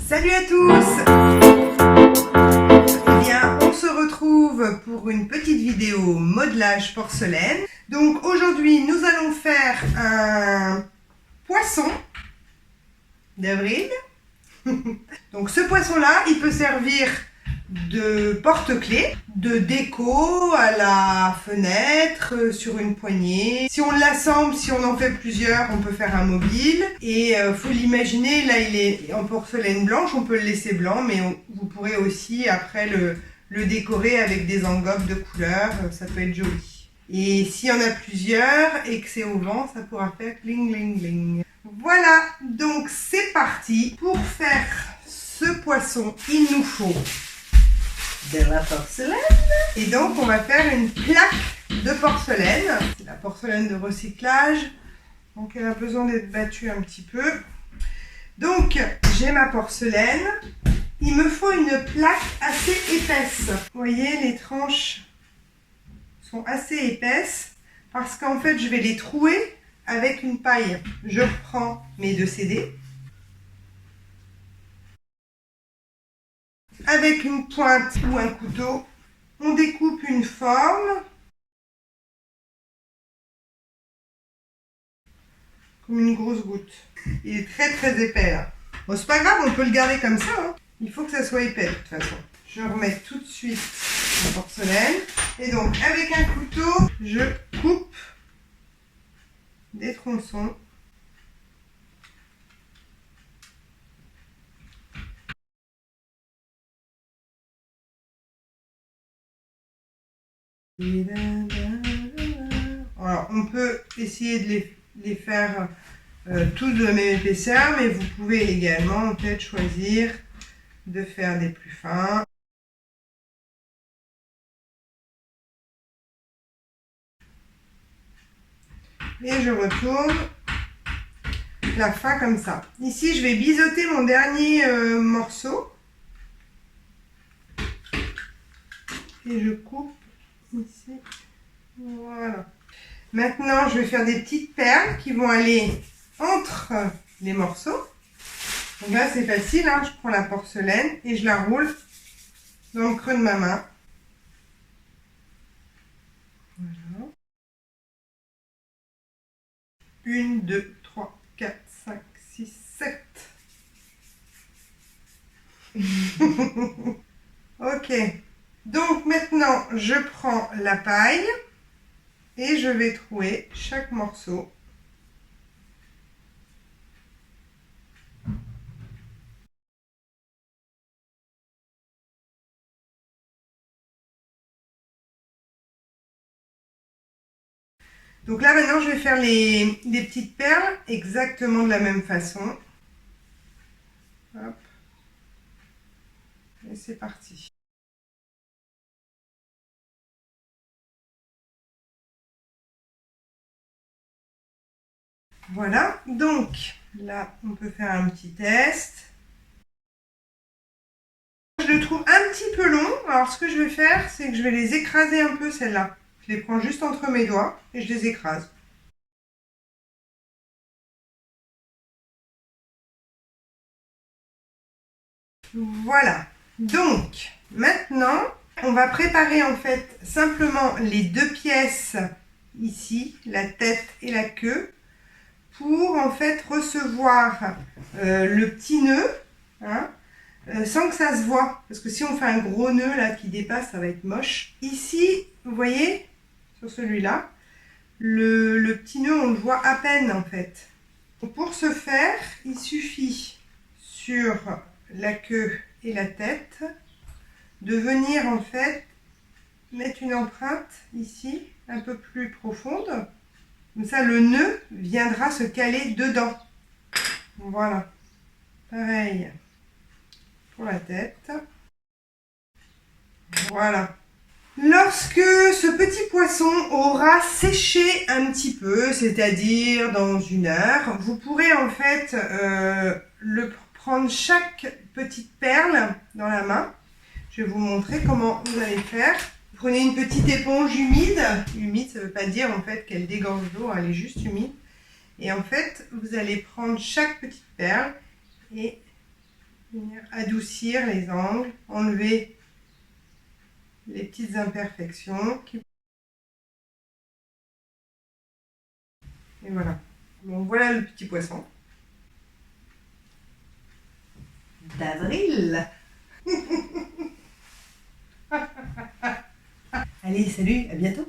Salut à tous! Eh bien, on se retrouve pour une petite vidéo modelage porcelaine. Donc aujourd'hui, nous allons faire un poisson d'avril. Donc ce poisson-là, il peut servir de porte-clés, de déco à la fenêtre, sur une poignée. Si on l'assemble, si on en fait plusieurs, on peut faire un mobile. Et faut l'imaginer, là il est en porcelaine blanche, on peut le laisser blanc, mais vous pourrez aussi après le décorer avec des engorbes de couleurs, ça peut être joli. Et s'il y en a plusieurs et que c'est au vent, ça pourra faire bling bling bling. Voilà, donc c'est parti. Pour faire ce poisson, il nous faut de la porcelaine. Et donc on va faire une plaque de porcelaine. C'est la porcelaine de recyclage, donc elle a besoin d'être battue un petit peu. Donc j'ai ma porcelaine. Il me faut une plaque assez épaisse. Vous voyez, les tranches sont assez épaisses parce qu'en fait je vais les trouer avec une paille. Je reprends mes 2 CD. Avec une pointe ou un couteau, on découpe une forme comme une grosse goutte. Il est très très épais là. Bon, c'est pas grave, on peut le garder comme ça, hein. Il faut que ça soit épais de toute façon. Je remets tout de suite la porcelaine. Et donc avec un couteau, je coupe des tronçons. Alors, on peut essayer de les faire tous de la même épaisseur, mais vous pouvez également peut-être choisir de faire des plus fins. Et je retourne la fin comme ça. Ici, je vais biseauter mon dernier morceau. Et je coupe ici. Voilà. Maintenant, je vais faire des petites perles qui vont aller entre les morceaux. Donc là, c'est facile, hein. Je prends la porcelaine et je la roule dans le creux de ma main. Voilà. 1, 2, 3, 4, 5, 6, 7. Ok. Donc maintenant, je prends la paille et je vais trouer chaque morceau. Donc là maintenant, je vais faire des petites perles exactement de la même façon. Hop. Et c'est parti. Voilà, donc là, on peut faire un petit test. Je le trouve un petit peu long, alors ce que je vais faire, c'est que je vais les écraser un peu, celles-là. Je les prends juste entre mes doigts et je les écrase. Voilà, donc maintenant, on va préparer en fait simplement les 2 pièces ici, la tête et la queue, pour en fait recevoir le petit nœud, hein, sans que ça se voit, parce que si on fait un gros nœud là qui dépasse, ça va être moche. Ici, vous voyez, sur celui-là, le petit nœud, on le voit à peine en fait. Donc, pour ce faire, il suffit sur la queue et la tête de venir en fait mettre une empreinte ici, un peu plus profonde. Comme ça, le nœud viendra se caler dedans. Voilà. Pareil pour la tête. Voilà. Lorsque ce petit poisson aura séché un petit peu, c'est-à-dire dans 1 heure, vous pourrez en fait prendre chaque petite perle dans la main. Je vais vous montrer comment vous allez faire. Vous prenez une petite éponge humide. Humide, ça ne veut pas dire en fait qu'elle dégorge d'eau, elle est juste humide. Et en fait, vous allez prendre chaque petite perle et venir adoucir les angles, enlever les petites imperfections. Et voilà. Bon, voilà le petit poisson d'avril. Allez, salut, à bientôt.